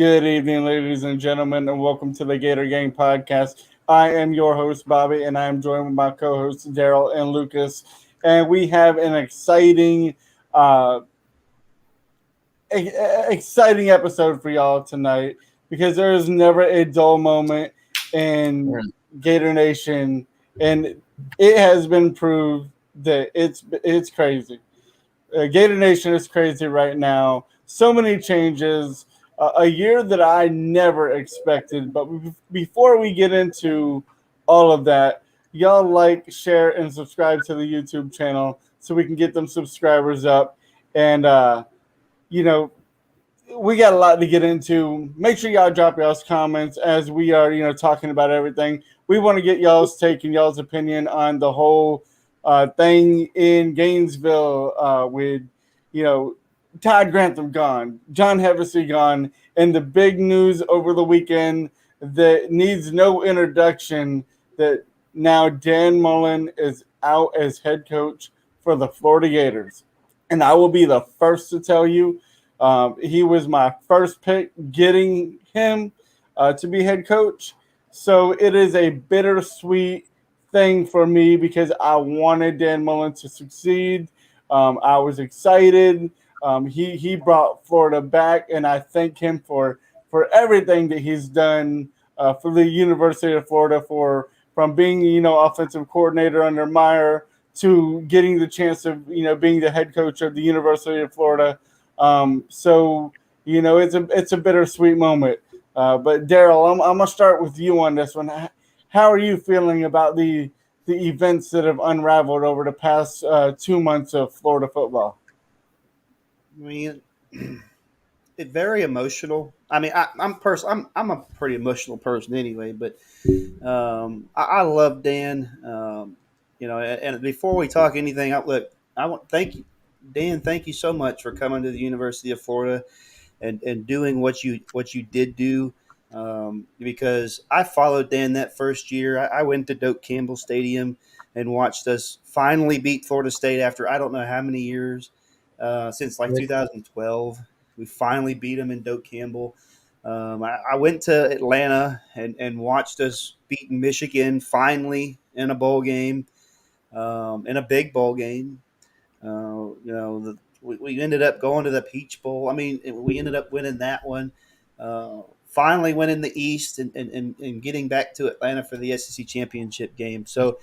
Good evening, ladies and gentlemen, and welcome to the Gator Gang podcast. I am your host, Bobby, and I am joined with my co-hosts, Daryl and Lucas. And we have an uh, exciting episode for y'all tonight because there is never a dull moment in Gator Nation, and it has been proved that it's crazy. Gator Nation is crazy right now. So many changes. A year that I never expected. But before we get into all of that, y'all like, share, and subscribe to the YouTube channel so we can get them subscribers up. And, you know, we got a lot to get into. Make sure y'all drop y'all's comments as we are, talking about everything. We want to get y'all's take and y'all's opinion on the whole thing in Gainesville with, you know, Todd Grantham gone, John Hevesy gone, and the big news over the weekend that needs no introduction that now Dan Mullen is out as head coach for the Florida Gators. And I will be the first to tell you he was my first pick getting him to be head coach. So it is a bittersweet thing for me because I wanted Dan Mullen to succeed. I was excited. He brought Florida back, and I thank him for everything that he's done for the University of Florida, from being offensive coordinator under Meyer to getting the chance of being the head coach of the University of Florida. It's a bittersweet moment. But Daryl, I'm gonna start with you on this one. How are you feeling about the events that have unraveled over the past 2 months of Florida football? I mean, it's very emotional. I mean, I'm a pretty emotional person anyway, but I love Dan. And before we talk anything, I want thank you, Dan. Thank you so much for coming to the University of Florida and doing what you did do. Because I followed Dan that first year. I went to Doak Campbell Stadium and watched us finally beat Florida State after I don't know how many years, since like 2012. We finally beat them in Doak Campbell. I went to Atlanta and watched us beat Michigan finally in a bowl game, in a big bowl game. We ended up going to the Peach Bowl. I mean, we ended up winning that one. Finally winning the East and getting back to Atlanta for the SEC championship game. So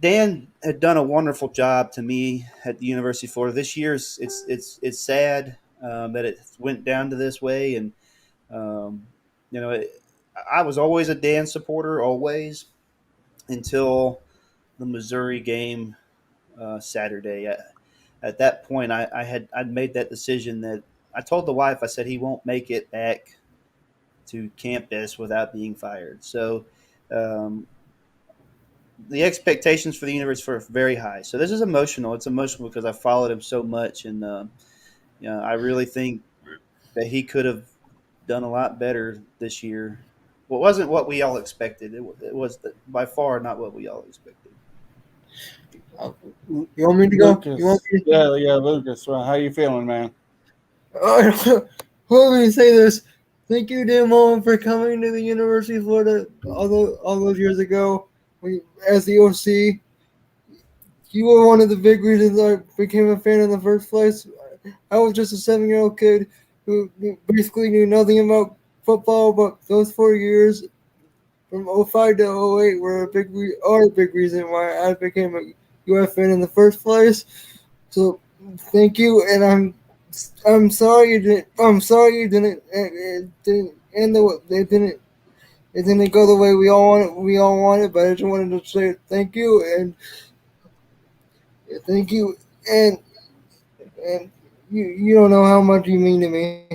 Dan had done a wonderful job to me at the University of Florida. This year, it's sad that it went down to this way, and um, I was always a Dan supporter, always, until the Missouri game Saturday. At that point, I'd made that decision that I told the wife. I said he won't make it back to campus without being fired. So um, the expectations for the University are very high. So this is emotional. It's emotional because I followed him so much, and I really think that he could have done a lot better this year. Well, it wasn't what we all expected. It was by far not what we all expected. You want me to go? You want Lucas, me yeah, Lucas. Well, how you feeling, man? Let me say this. Thank you, Dan Mullen, for coming to the University of Florida all those years ago. As the OC, you were one of the big reasons I became a fan in the first place. I was just a 7-year-old kid who basically knew nothing about football, but those 4 years from 05 to 08 were a big reason why I became a UF fan in the first place. So thank you, and I'm sorry you didn't. I'm sorry you didn't. It didn't end the. It didn't. It didn't go the way we all wanted. We all wanted, but I just wanted to say thank you and thank you and you don't know how much you mean to me.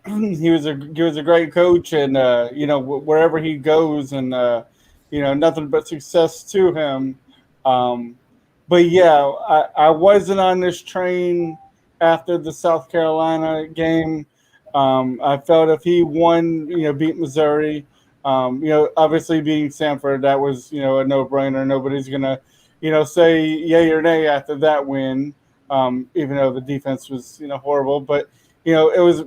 He was a great coach, and wherever he goes, and nothing but success to him. Um, but yeah, I wasn't on this train after the South Carolina game. I felt if he won, beat Missouri, obviously beating Sanford, that was a no brainer. Nobody's gonna say yay or nay after that win, even though the defense was horrible, but it was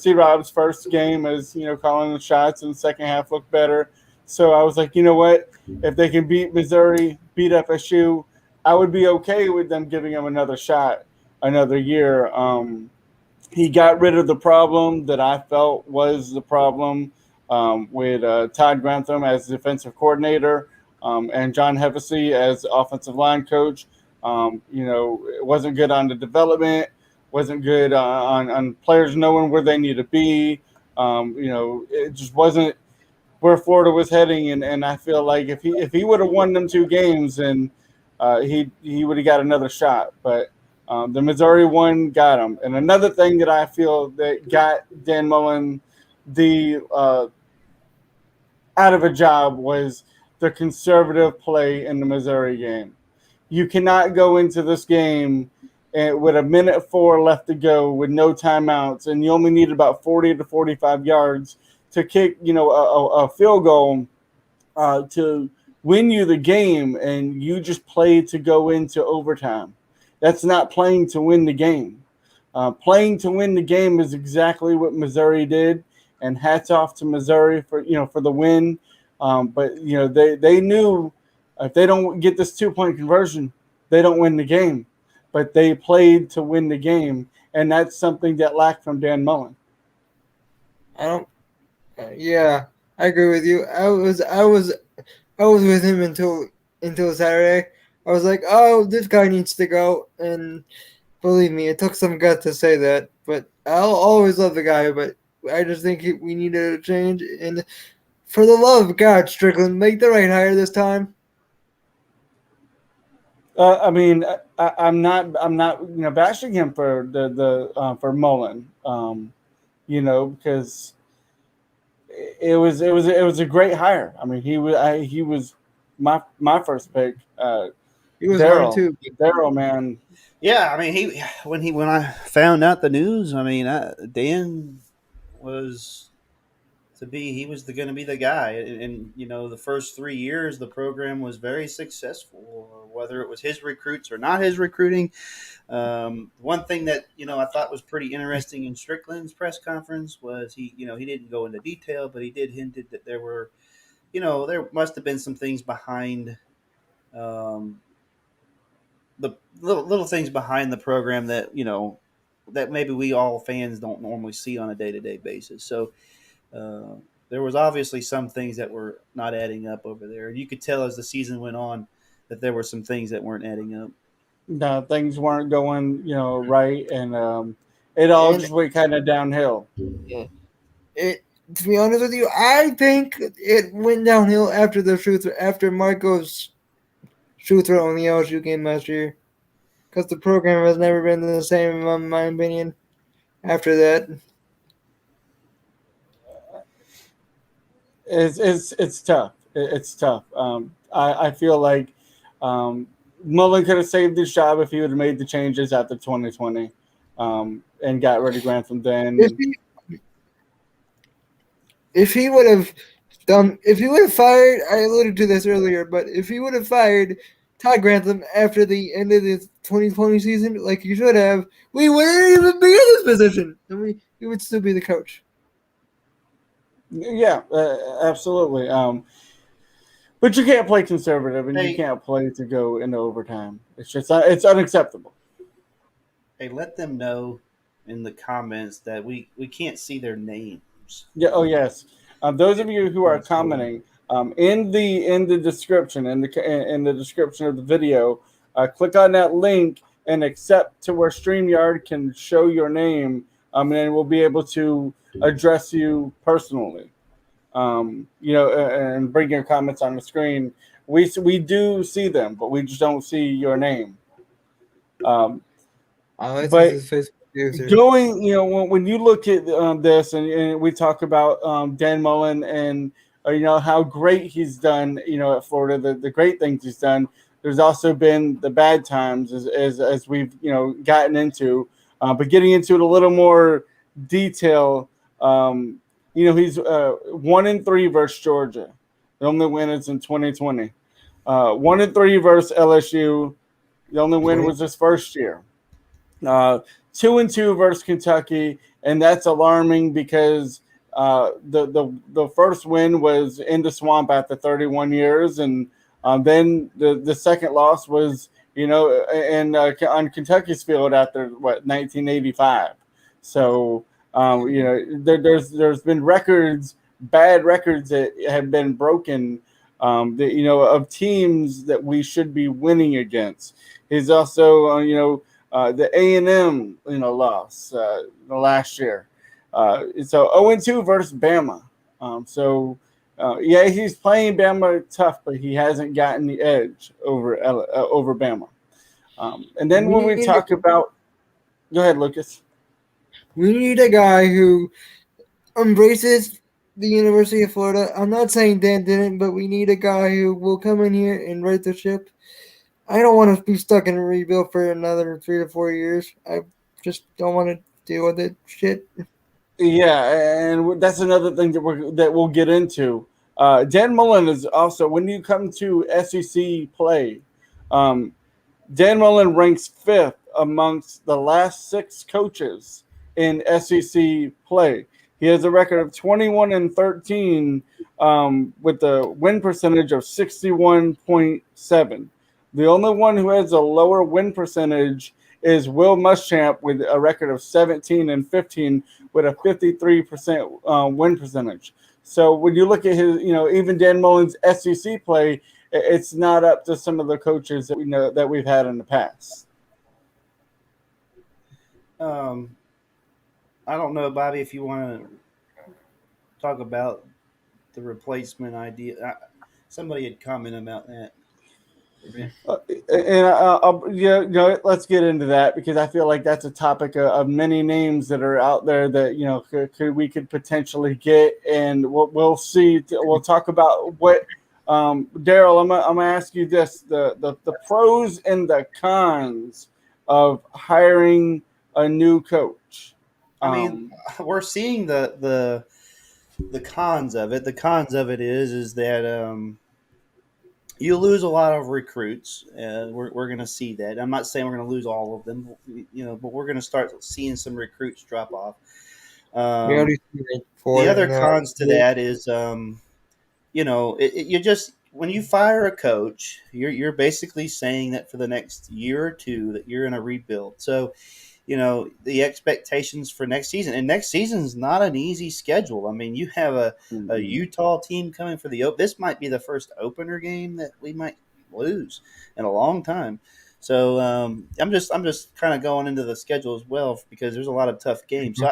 C-Rob's first game as calling the shots, and the second half looked better. So I was like, you know what? If they can beat Missouri, beat FSU, I would be okay with them giving him another shot, another year. He got rid of the problem that I felt was the problem with Todd Grantham as defensive coordinator and John Hevesy as offensive line coach. It wasn't good on the development, wasn't good on players knowing where they need to be. It just wasn't where Florida was heading, and I feel like if he would have won them 2 games, then he would have got another shot. But the Missouri one got him. And another thing that I feel that got Dan Mullen the out of a job was the conservative play in the Missouri game. You cannot go into this game with a minute 4 left to go with no timeouts, and you only need about 40 to 45 yards to kick, a field goal to win you the game, and you just play to go into overtime. That's not playing to win the game. Playing to win the game is exactly what Missouri did, and hats off to Missouri for the win. But they knew if they don't get this 2-point conversion, they don't win the game. But they played to win the game, and that's something that lacked from Dan Mullen. Yeah, I agree with you. I was with him until Saturday. I was like, oh, this guy needs to go, and believe me, it took some guts to say that. But I'll always love the guy, but I just think we need a change. And for the love of God, Strickland, make the right hire this time. I mean, I'm not bashing him for for Mullen, because it was a great hire. I mean, he was my first pick. He was mine too. Daryl, man. Yeah, I mean, when I found out the news, I mean, Dan was he was going to be the guy, and the first 3 years the program was very successful, whether it was his recruits or not his recruiting. One thing that I thought was pretty interesting in Strickland's press conference was he didn't go into detail, but he did hinted that there were there must have been some things behind the little things behind the program that that maybe we all fans don't normally see on a day-to-day basis. So there was obviously some things that were not adding up over there. You could tell as the season went on that there were some things that weren't adding up. No, things weren't going right, and it all just went kind of downhill. Yeah. To be honest with you, I think it went downhill after Marco's shoe throw in the LSU game last year, because the program has never been the same, in my opinion. After that, it's tough. It's tough. I feel like Mullen could have saved his job if he would have made the changes after 2020 and got rid of Grantham then. If he would have fired, I alluded to this earlier, but if he would have fired Todd Grantham after the end of the 2020 season, like he should have, we wouldn't even be in this position, and we would still be the coach. Yeah, absolutely. But you can't play conservative, and you can't play to go into overtime. It's just it's unacceptable. Hey, let them know in the comments that we can't see their names. Yeah. Oh, yes. Those of you who are commenting, in the description in the description of the video, click on that link and accept to where StreamYard can show your name, and we'll be able to address you personally. And bring your comments on the screen. We do see them, but we just don't see your name. But going, when you look at this, and we talk about Dan Mullen and how great he's done, at Florida, the great things he's done. There's also been the bad times as we've gotten into, but getting into it a little more detail. He's 1-3 versus Georgia. The only win is in 2020. 1-3 versus LSU. The only win was his first year. 2-2 versus Kentucky, and that's alarming because the first win was in the swamp after 31 years, and then the second loss was on Kentucky's field after 1985. So there's been bad records that have been broken, of teams that we should be winning against. He's also the A&M loss last year. So 0-2 versus Bama. He's playing Bama tough, but he hasn't gotten the edge over Bama. And then when we talk about, go ahead, Lucas. We need a guy who embraces the University of Florida. I'm not saying Dan didn't, but we need a guy who will come in here and right the ship. I don't want to be stuck in a rebuild for another 3 to 4 years. I just don't want to deal with it. Shit. Yeah, and that's another thing that we'll get into. Dan Mullen is also, when you come to SEC play, Dan Mullen ranks 5th amongst the last 6 coaches in SEC play. He has a record of 21-13 with a win percentage of 61.7. The only one who has a lower win percentage is Will Muschamp with a record of 17-15 with a 53% win percentage. So when you look at his, even Dan Mullen's SEC play, it's not up to some of the coaches that we know that we've had in the past. I don't know, Bobby, if you want to talk about the replacement idea. Somebody had commented about that. Let's get into that because I feel like that's a topic of many names that are out there that we could potentially get, and we'll see. We'll talk about what Daryl. I'm gonna ask you this: the pros and the cons of hiring a new coach. I mean, we're seeing the cons of it. The cons of it is that you lose a lot of recruits. We're going to see that. I'm not saying we're going to lose all of them, but we're going to start seeing some recruits drop off. The other cons to that is, you just when you fire a coach, you're basically saying that for the next year or two that you're in a rebuild. So, the expectations for next season, and next season is not an easy schedule. I mean, you have a Utah team coming for this might be the first opener game that we might lose in a long time. So I'm just kind of going into the schedule as well because there's a lot of tough games. So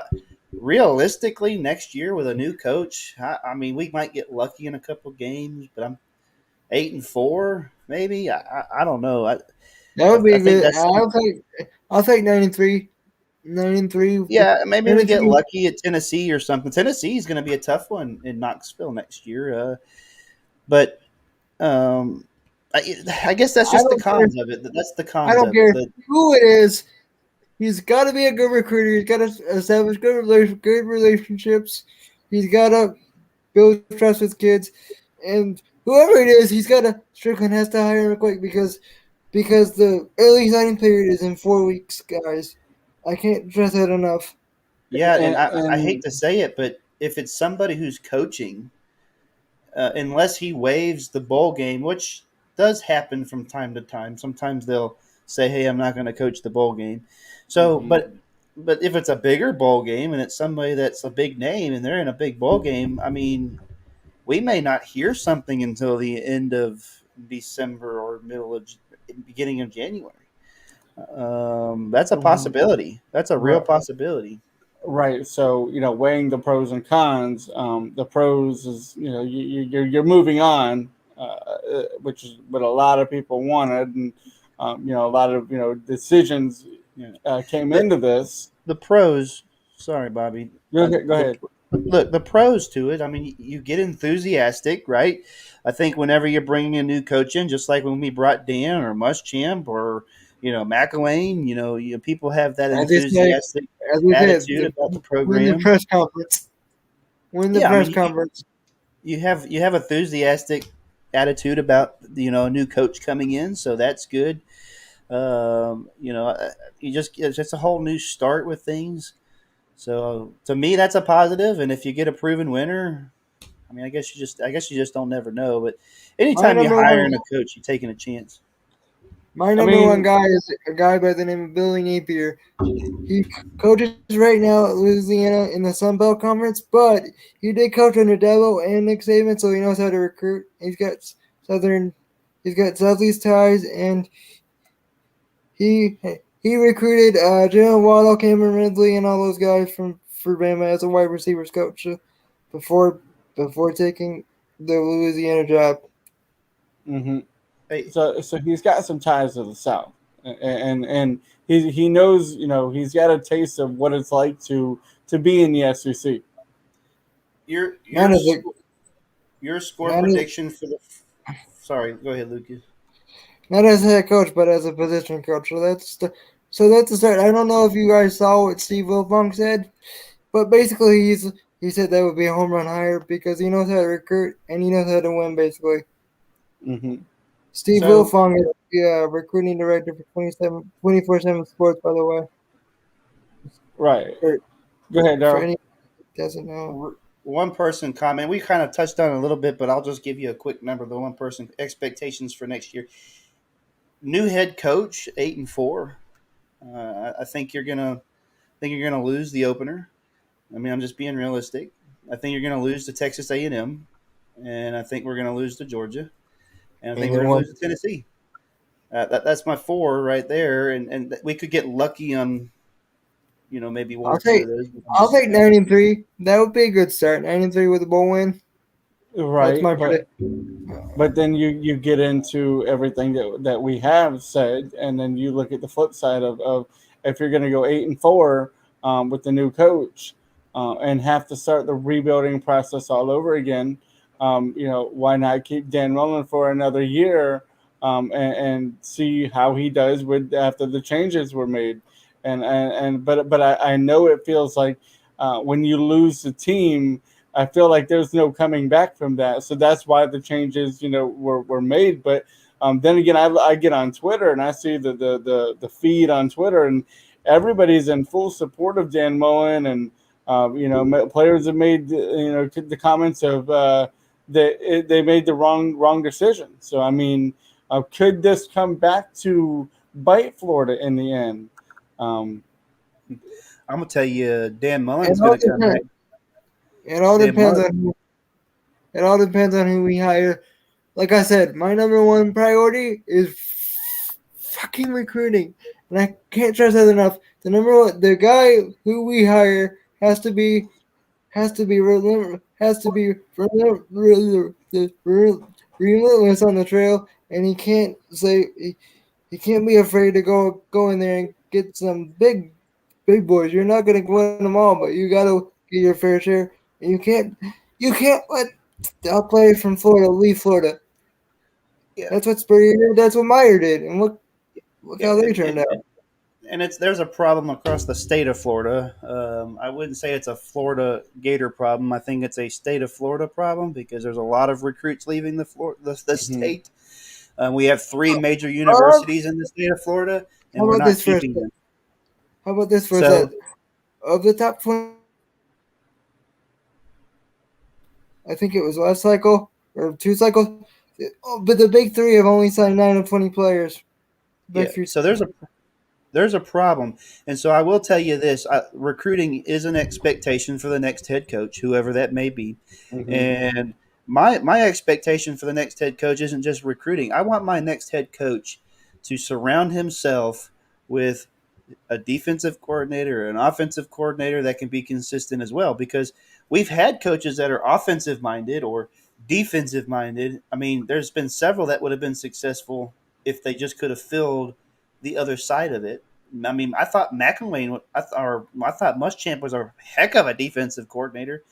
realistically, next year with a new coach, I mean, we might get lucky in a couple games, but I'm 8-4 maybe. I don't know. That would be good. I'll take 9-3. 9-3. Yeah, maybe we get lucky at Tennessee or something. Tennessee is going to be a tough one in Knoxville next year. But I guess that's just the cons of it. That's the cons. I don't care who it is. He's got to be a good recruiter. He's got to establish good relationships. He's got to build trust with kids, and whoever it is, Strickland has to hire him quick because the early signing period is in 4 weeks, guys. I can't stress that enough. Yeah, and I hate to say it, but if it's somebody who's coaching, unless he waives the bowl game, which does happen from time to time, sometimes they'll say, "Hey, I'm not going to coach the bowl game." So, but if it's a bigger bowl game and it's somebody that's a big name and they're in a big bowl game, I mean, we may not hear something until the end of December or beginning of January. That's a possibility. That's a real possibility. Right. So, weighing the pros and cons, the pros is, you're moving on, which is what a lot of people wanted. And, a lot of, decisions came into this. The pros, sorry, Bobby. Go ahead. Look, the pros to it, I mean, you get enthusiastic, right? I think whenever you're bringing a new coach in, just like when we brought Dan or Muschamp or, McElwain, people have that enthusiastic attitude about the program. Win the press conference. You have enthusiastic attitude about, a new coach coming in, so that's good. It's just a whole new start with things. So to me, that's a positive. And if you get a proven winner, I mean, I guess you just don't never know. But My anytime you're number one hiring a coach, you're taking a chance. my I number one mean, guy is a guy by the name of Billy Napier. He coaches right now at Louisiana in the Sun Belt Conference, but he did coach under Dabo and Nick Saban, so he knows how to recruit. Southern, he's got Southeast ties, and he he recruited Jalen Waddle, Cameron Ridley, and all those guys from for Bama as a wide receivers coach before before taking the Louisiana job. mhm. Hey, So he's got some ties to the South, and he knows, he's got a taste of what it's like to be in the SEC. your Not your as a sc- your score not as, prediction for the. Sorry, go ahead, Lucas. not as head coach, but as a position coach. So that's the start. I don't know if you guys saw what Steve Wilfong said, but basically he said that would be a home run hire because he knows how to recruit and he knows how to win. Basically, Hmm. Steve So Wilfong is the recruiting director for 24/7 Sports, by the way. right, For, go ahead, for Daryl. anyone who doesn't know. One person comment. We kind of touched on it a little bit, but I'll just give you a quick number. The one person expectations for next year. New head coach, 8-4. I think you're gonna lose the opener. I mean, I'm just being realistic. I think you're gonna lose to Texas A&M, and I think we're gonna lose to Georgia, and I think we're Either gonna one. lose to Tennessee. That's my four right there, and we could get lucky on maybe one I'll or two take of those. I'll take 9-3. That would be a good start. 9-3 with a bowl win. That's Right, my prediction. but then you get into everything that we have said, and then you look at the flip side of if you're going to go 8-4 with the new coach and have to start the rebuilding process all over again. Why not keep Dan Mullen for another year and see how he does with after the changes were made, but I know it feels like when you lose the team. I feel like there's no coming back from that. So that's why the changes, were made. But then again, I get on Twitter and I see the feed on Twitter, and everybody's in full support of Dan Mullen, and players have made the comments of that they made the wrong decision. So I mean, could this come back to bite Florida in the end? Um, I'm gonna tell you, Dan It Mullen's all gonna come depends. back. It all Dan depends Mullen, on who we hire. Like I said, my number one priority is fucking recruiting, and I can't stress that enough. The guy who we hire relentless on the trail, and he can't be afraid to go in there and get some big boys. You're not gonna win them all, but you gotta get your fair share. And you can't let a player from Florida leave Florida. yeah, That's what Spurrier did. That's what Meyer did, and look yeah, how they turned out. and there's a problem across the state of Florida. I wouldn't say it's a Florida Gator problem. I think it's a state of Florida problem because there's a lot of recruits leaving the mhm. state. We have three major Uh, universities in the state of Florida, and how we're about not this for a keeping them. How about this for a So set? Of the top 20, I think it was last cycle or two cycles. But the big three have only signed 9 of 20 players. yeah, Big three. so there's a problem, and so I will tell you this: recruiting is an expectation for the next head coach, whoever that may be, Mhm. and my expectation for the next head coach isn't just recruiting. I want my next head coach to surround himself with a defensive coordinator, an offensive coordinator that can be consistent as well. Because we've had coaches that are offensive minded or defensive minded. I mean, there's been several that would have been successful if they just could have filled the other side of it. I mean, I thought McElwain, I thought Muschamp was a heck of a defensive coordinator.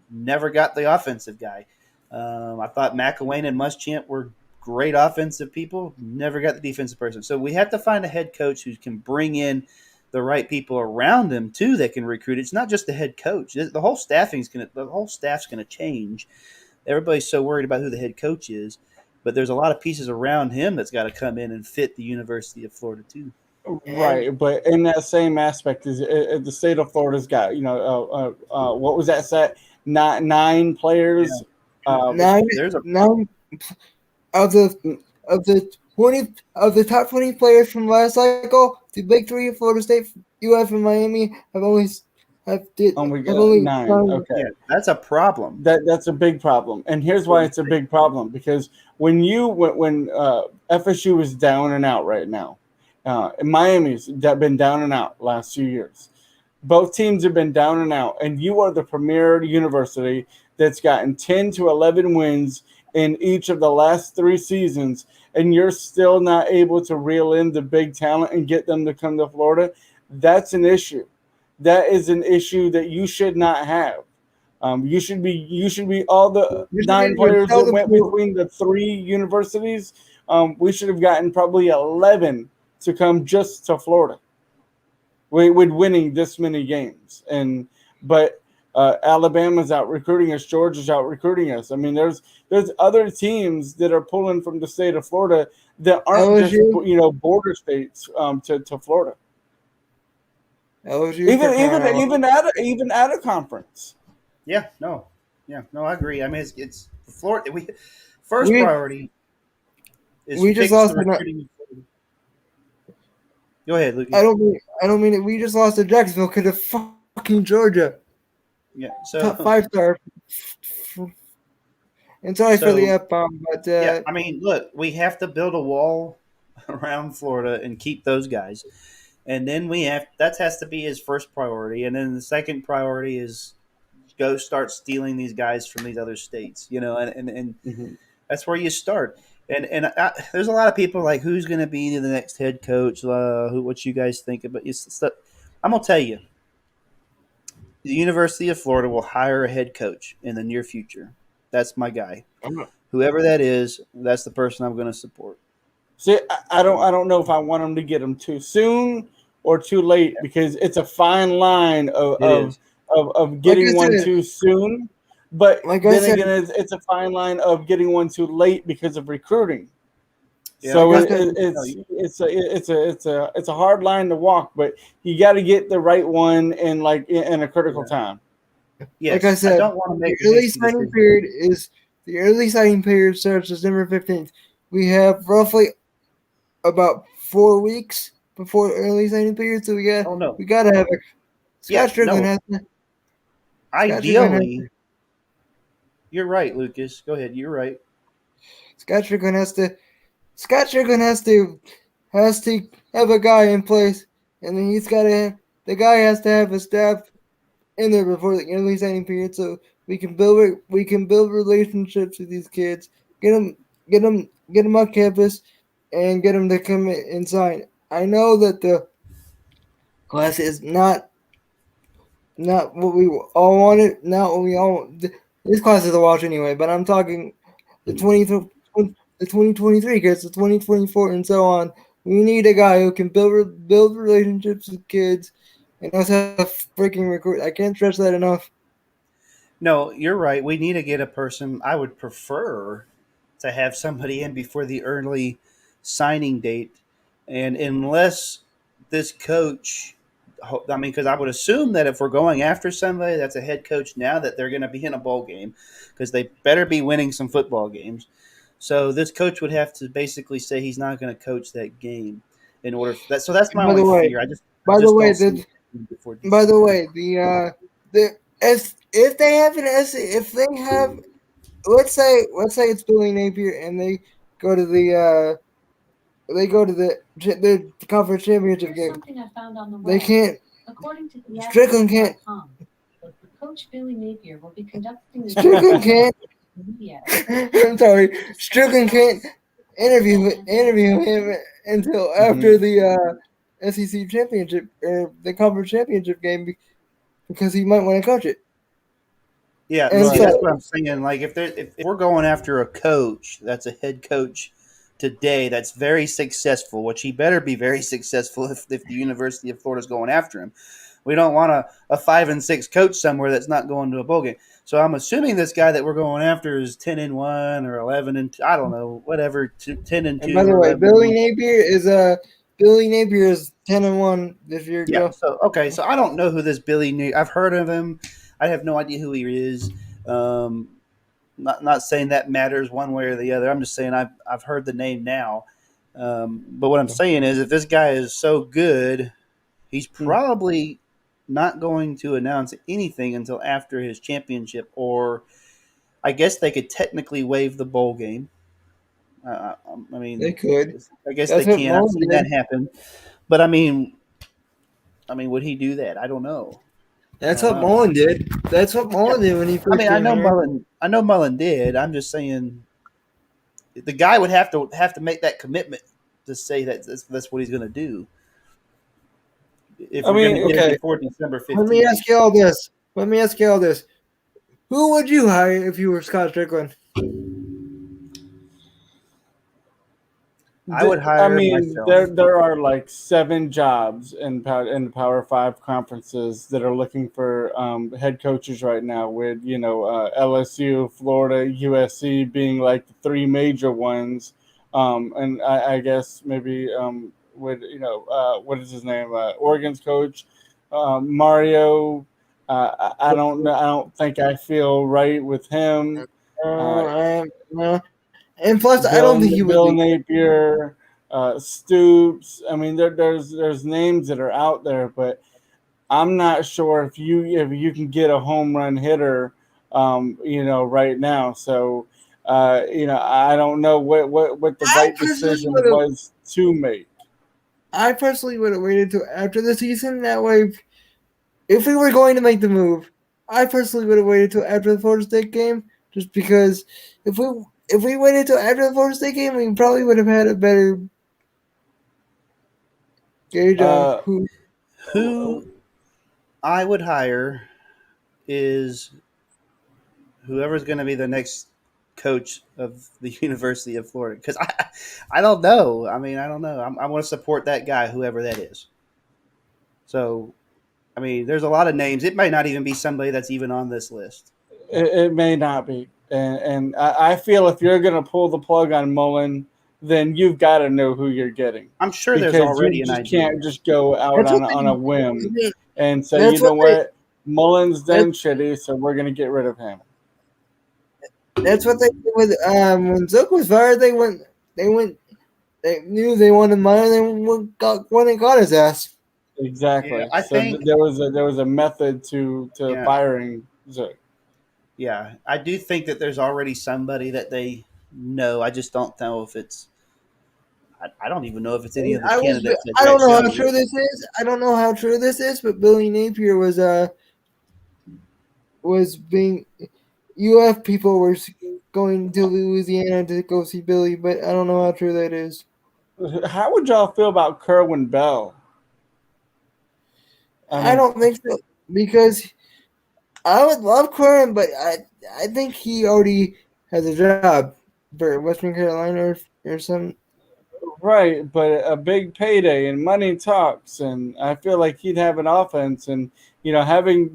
Never got the offensive guy. I thought McElwain and Muschamp were great offensive people. Never got the defensive person. So we have to find a head coach who can bring in the right people around him too that can recruit. It's not just the head coach. The whole staff's gonna change. Everybody's so worried about who the head coach is. but there's a lot of pieces around him that's got to come in and fit the University of Florida too. Right, but in that same aspect, is the state of Florida's got what was that set? Not nine players. nine, There's a nine of the 20 of the top 20 players from last cycle. The big three: Florida State, UF, and Miami have only nine. Okay, yeah, that's a problem. That's a big problem, and here's why it's a big problem. Because when FSU is down and out right now, and Miami's been down and out last 2 years. Both teams have been down and out, and you are the premier university that's gotten 10 to 11 wins in each of the last 3 seasons, and you're still not able to reel in the big talent and get them to come to Florida. That's an issue. That is an issue that you should not have. You should be all the 9 players that went between the 3 universities. We should have gotten probably 11 to come just to Florida. With winning this many games, but Alabama's out recruiting us, Georgia's out recruiting us. I mean, there's other teams that are pulling from the state of Florida that aren't just border states to Florida. LSU Even out of conference. No, I agree. I mean, it's Florida. Priority is we just lost recruiting. Go ahead, Lucas. I don't mean it. We just lost to Jacksonville because of fucking Georgia. Yeah, so top 5-star. And sorry for the F-bomb, but I mean, look, we have to build a wall around Florida and keep those guys, and then that has to be his first priority, and then the second priority is go start stealing these guys from these other states, and Mm-hmm. That's where you start. And there's a lot of people like, who's going to be the next head coach? What you guys think about? I'm going to tell you, the University of Florida will hire a head coach in the near future. That's my guy. Whoever that is, that's the person I'm going to support. See, I don't know if I want them to get them too soon or too late, because it's a fine line of getting one too soon. But again, it's a fine line of getting one too late because of recruiting. Yeah, so it's a hard line to walk, but you got to get the right one in a critical time. Yes, like I said, I don't want to make the early signing period starts December 15th. We have roughly about 4 weeks before early signing period, so we got to have Scott Strickland has to. Ideally. You're right, Lucas. Go ahead. You're right. Scott Strickland has to have a guy in place, and then the guy has to have a staff in there before the early signing period, so we can build relationships with these kids, get them on campus, and get them to come and sign. I know that the class is not what we all wanted, not what we all. This class is a wash anyway, but I'm talking the 2023 kids, the 2024, and so on. We need a guy who can build relationships with kids and knows how to freaking recruit. I can't stress that enough. No, you're right. We need to get a person. I would prefer to have somebody in before the early signing date, and unless this coach. I mean, because I would assume that if we're going after somebody that's a head coach now, that they're going to be in a bowl game, because they better be winning some football games. So this coach would have to basically say he's not going to coach that game in order for that. So that's my only fear. If they have, let's say it's Billy Napier and they go to the conference championship game. They can't. Strickland can't. Coach Billy Napier will be conducting. Strickland can't. I'm sorry. Strickland can't interview him until after the SEC championship or the conference championship game, because he might want to coach it. Yeah, that's what I'm saying. Like, if we're going after a coach that's a head coach today that's very successful, which he better be very successful if the University of Florida is going after him. We don't want a 5-6 coach somewhere that's not going to a bowl game. So I'm assuming this guy that we're going after is 10-1 or 11 I don't know, whatever, 10-2. And by the or way, 11. Billy Napier is 10-1 this year. Yeah. So okay. So I don't know who this I've heard of him. I have no idea who he is. Not saying that matters one way or the other. I'm just saying I've heard the name now. But what I'm saying is, if this guy is so good, he's probably not going to announce anything until after his championship, or I guess they could technically waive the bowl game. I mean, They could. I guess That's they what can. I've Mullen seen did. that happen. But I mean, would he do that? I don't know. That's what Mullen did. That's what Mullen did when he first I came know here. Mullen. I know Mullen did. I'm just saying, the guy would have to make that commitment to say that that's what he's going to do. If we're going to get it before December 15th. Let me ask you all this. Who would you hire if you were Scott Strickland? I would hire myself. There are like 7 jobs in the Power 5 conferences that are looking for head coaches right now, with LSU, Florida, USC being like the 3 major ones, and I guess maybe with what is his name, Oregon's coach, Mario. I don't know. I don't think I feel right with him. And plus, I don't think he would. Bill Napier, Stoops. I mean, there's names that are out there, but I'm not sure if you can get a home run hitter, right now. So, I don't know what the right decision was to make. I personally would have waited till after the season. That way, if we were going to make the move, I personally would have waited till after the Florida State game, just because if we waited till after the Florida State game, we probably would have had a better gauge on who I would hire is whoever's going to be the next coach of the University of Florida. Because I don't know. I mean, I don't know. I want to support that guy, whoever that is. So, I mean, there's a lot of names. It may not even be somebody that's even on this list. It may not be. And I feel if you're going to pull the plug on Mullen, then you've got to know who you're getting. I'm sure there's already an idea. You can't just go out on a whim and say, you know what, Mullen's done shitty, so we're going to get rid of him. That's what they did with when Zook was fired. They knew they wanted money. They went and got his ass. Exactly. Yeah, I think there was a method to firing Zook. Yeah, I do think that there's already somebody that they know. I just don't know if it's. I don't even know if it's any of the candidates. I don't know how true this is. I don't know how true this is, but Billy Napier was being. UF people were going to Louisiana to go see Billy, but I don't know how true that is. How would y'all feel about Kerwin Bell? I don't think so, because I would love Kerwin, but I think he already has a job for Western Carolina or some. Right, but a big payday and money talks, and I feel like he'd have an offense, and having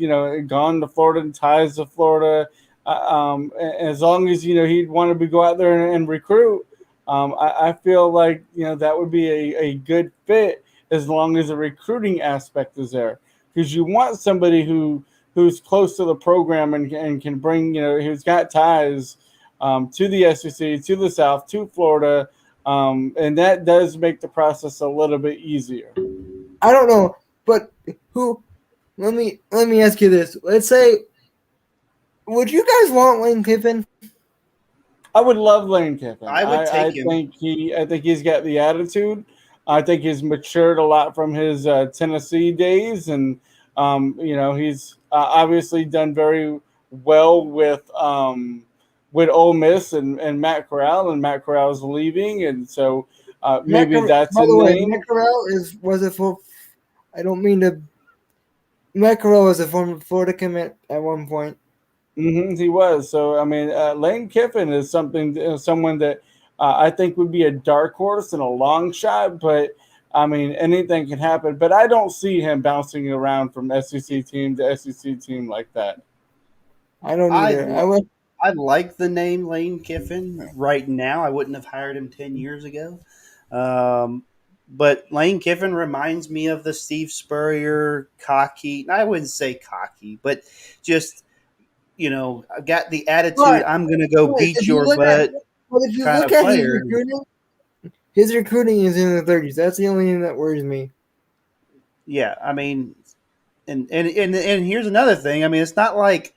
gone to Florida and ties to Florida. As long as he'd want to go out there and recruit, I feel like that would be a good fit, as long as the recruiting aspect is there, because you want somebody who's close to the program and can bring who's got ties to the SEC, to the South, to Florida, and that does make the process a little bit easier. I don't know, but who? Let me ask you this. Let's say. Would you guys want Lane Kiffin? I would love Lane Kiffin. I would take him. I think he's got the attitude. I think he's matured a lot from his Tennessee days, and he's obviously done very well with Ole Miss and Matt Corral, and Matt Corral's leaving, and so maybe that's a name. Matt Corral was a full. I don't mean to. Matt Corral was a former Florida commit at one point. Mm-hmm, he was. So, I mean, Lane Kiffin is someone that I think would be a dark horse and a long shot. But I mean, anything can happen, but I don't see him bouncing around from SEC team to SEC team like that. I don't I either. I would. I like the name Lane Kiffin right now. I wouldn't have hired him 10 years ago. Um, but Lane Kiffin reminds me of the Steve Spurrier cocky. I wouldn't say cocky, but just, I got the attitude, But, I'm going to go beat if you your look at butt if you kind look of at player. his recruiting is in the 30s. That's the only thing that worries me. Yeah, I mean, and here's another thing. I mean, it's not like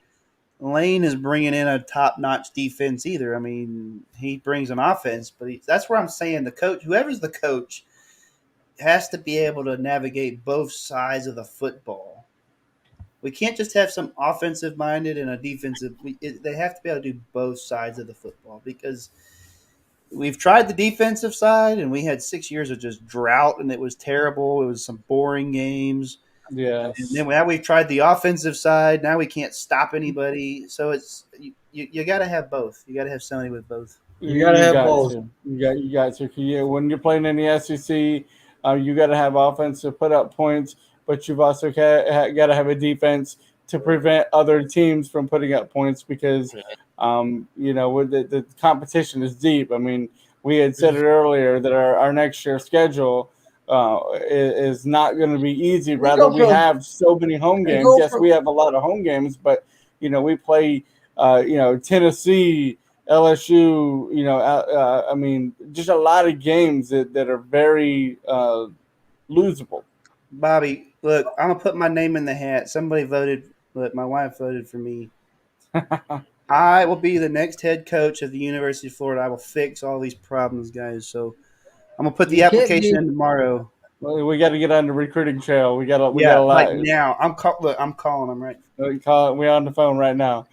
Lane is bringing in a top-notch defense either. I mean, he brings an offense, but that's where I'm saying the coach, whoever's the coach, has to be able to navigate both sides of the football. We can't just have some offensive-minded and a defensive. They have to be able to do both sides of the football because we've tried the defensive side and we had 6 years of just drought and it was terrible. It was some boring games. And Yes. then now we've tried the offensive side. Now we can't stop anybody. So it's you got to have both. You got to have somebody with both. You gotta You have got both. to. You got to. When you're playing in the SEC, you got to have offense to put up points, but you've also got to have a defense to prevent other teams from putting up points because, with the competition is deep. I mean, we had said it earlier that our next year schedule is not going to be easy. We Rather, go we from have so many home we games. go Yes, from we have a lot of home games, but we play, Tennessee, LSU. I mean, just a lot of games that are very losable. Bobby, look, I'm gonna put my name in the hat. Somebody voted. Look, my wife voted for me. I will be the next head coach of the University of Florida. I will fix all these problems, guys. So I'm gonna put the you can't application be in tomorrow. We got to get on the recruiting trail. We got Yeah, a like lot. now. Look, I'm calling them right. We're on the phone right now.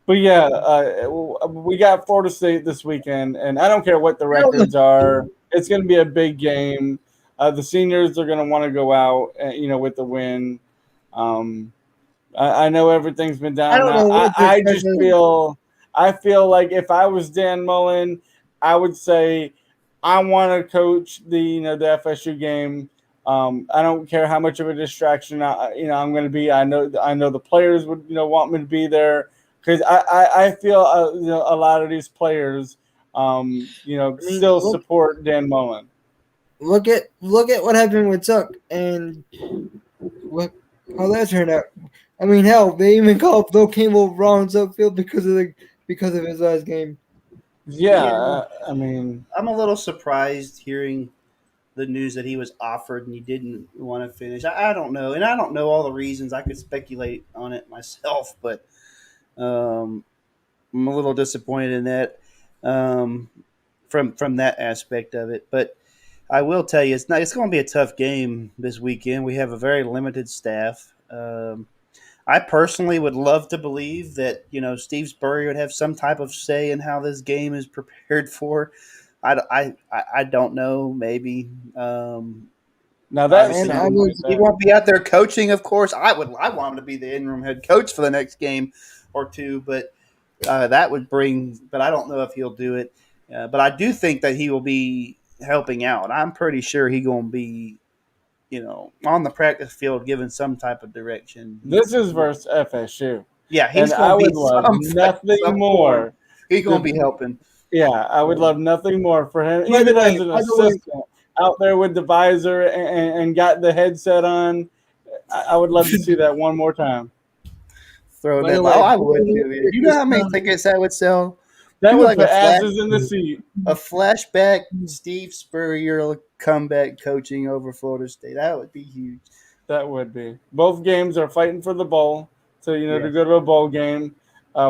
But yeah, we got Florida State this weekend, and I don't care what the records are. It's going to be a big game. The seniors are going to want to go out, with the win. Um, I know everything's been I down don't now. know what to I expect. just feel like if I was Dan Mullen, I would say I want to coach the FSU game. I don't care how much of a distraction I'm going to be. I know the players would want me to be there because I feel a lot of these players I mean, still support Dan Mullen. look at what happened with Zuck and what how that turned out. I mean, hell, they even called Bill Campbell wrong Zuckfield because of his last game. Yeah, Yeah, I mean, I'm a little surprised hearing the news that he was offered and he didn't want to finish. I don't know, and I don't know all the reasons. I could speculate on it myself, but um, I'm a little disappointed in that um, from that aspect of it. But I will tell you, it's going to be a tough game this weekend. We have a very limited staff. I personally would love to believe that Steve Spurrier would have some type of say in how this game is prepared for. I don't know. Maybe now that's And obviously I something right was he there. won't be out there coaching. Of course, I want him to be the interim head coach for the next game or two. But that would bring. But I don't know if he'll do it. But I do think that he will be helping out. I'm pretty sure he's going to be on the practice field giving some type of direction. This is versus FSU. Yeah, And he's I going to would be love nothing some form. more. He's going to be To, helping. yeah, I would love nothing more for him, by the even as way, an by the way, assistant out there with the visor and got the headset on. I would love to see that one more time. Throwing by the that. way, Oh, I would too. Man. You know how many tickets that would sell? That Do would like put asses in the seat. a flashback Steve Spurrier comeback coaching over Florida State. That would be huge. That would be. Both games are fighting for the bowl, so to Yes. go to a bowl game.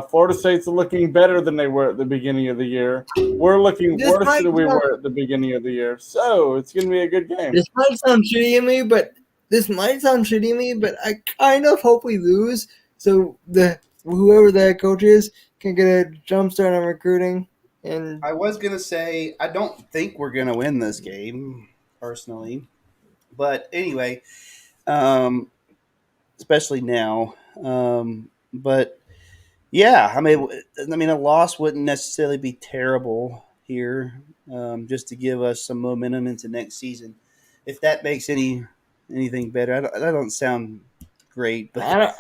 Florida State's looking better than they were at the beginning of the year. We're looking this worse might than we sound, were at the beginning of the year. So it's going to be a good game. this might sound shitty to me, but I kind of hope we lose so the whoever that coach is can get a jump start on recruiting. And I was gonna say I don't think we're gonna win this game personally, but anyway, um, especially now. But yeah, I mean, a loss wouldn't necessarily be terrible. here, just to give us some momentum into next season. If that makes anything better, I don't sound great, but I don't,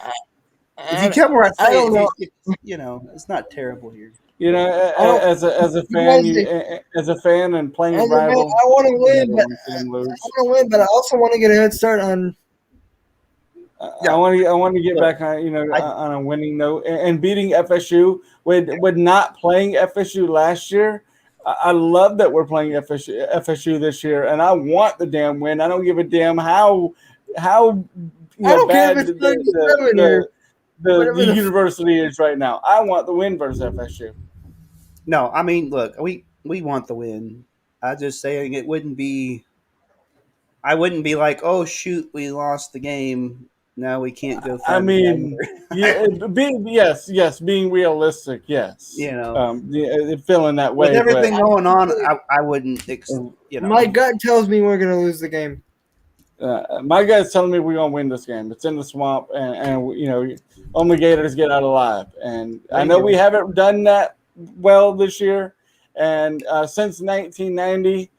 if you come where I I say don't know. it's not terrible here. You know, I don't. as a You fan, guys, as a fan and playing as a man, rival, I want to you win, never but want to see them lose. I also want to get a head start on. I want to get Look, back on I on a winning note and beating FSU with not playing FSU last year. I love that we're playing FSU this year, and I want the damn win. I don't give a damn how I don't care if bad it's 97 or the whatever the. university is right now. I want the win versus FSU. No, I mean, look, we want the win. I just saying it wouldn't be. I wouldn't be like, oh shoot, we lost the game. Now we can't go I find the mean, guy. yeah, being realistic, yes, You know, feeling that with way, but everything going on, I wouldn't. My gut tells me we're gonna lose the game. my guy's telling me we're gonna win this game. It's in the swamp, and only Gators get out alive. And I know we haven't done that well this year, and since 1990,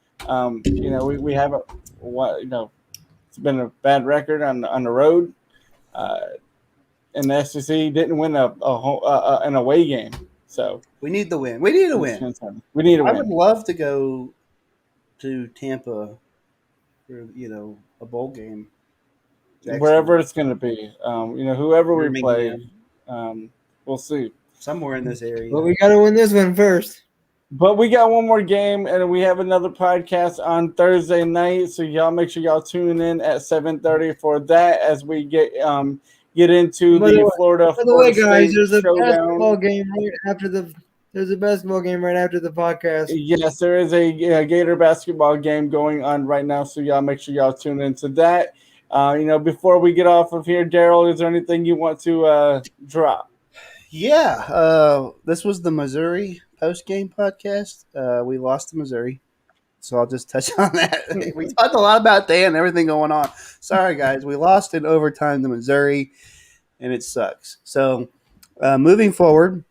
we haven't. It's been a bad record on the road. And the SEC didn't win an away game, so we need the win. We need a win. We need a win. I would love to go to Tampa for a bowl game. Wherever it's going to be, whoever we play, we'll see. Somewhere in this area. But we got to win this one first. But we got one more game, and we have another podcast on Thursday night. So y'all make sure y'all tune in at 7:30 for that as we get into the Florida. By the way, guys, State there's a showdown. basketball game right after the. There's a basketball game right after the podcast. Yes, there is a Gator basketball game going on right now. So y'all make sure y'all tune into that. Before we get off of here, Daryl, is there anything you want to drop? Yeah, this was the Missouri post-game podcast. We lost to Missouri, so I'll just touch on that. We talked a lot about Dan and everything going on. Sorry, guys. We lost in overtime to Missouri, and it sucks. So moving forward,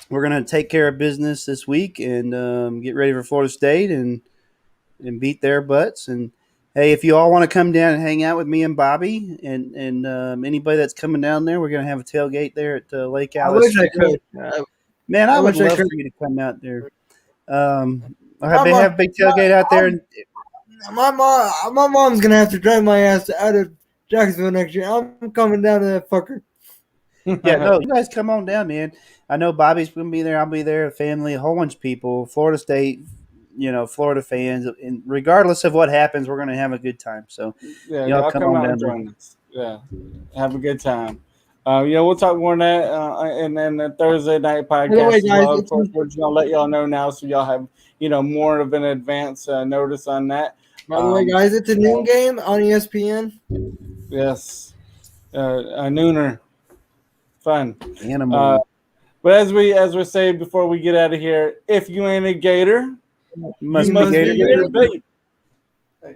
we're going to take care of business this week and get ready for Florida State and beat their butts. And hey, if you all want to come down and hang out with me and Bobby and anybody that's coming down there, we're going to have a tailgate there at Lake Alice. I wish I could. Man, I would love for you to come out there. They have a big tailgate out there. My mom's going to have to drive my ass out of Jacksonville next year. I'm coming down to that fucker. Yeah, no, you guys come on down, man. I know Bobby's going to be there. I'll be there. Family, a whole bunch of people, Florida State, Florida fans. And regardless of what happens, we're going to have a good time. So, yeah, y'all come on down and join us. Yeah, have a good time. We'll talk more on that and then the Thursday night podcast. Guys, we're going to let y'all know now so y'all have, more of an advance notice on that. By the way, guys, it's a noon game on ESPN. Yes. A nooner. Fun. But as we say before we get out of here, if you ain't a Gator, you must be Gator.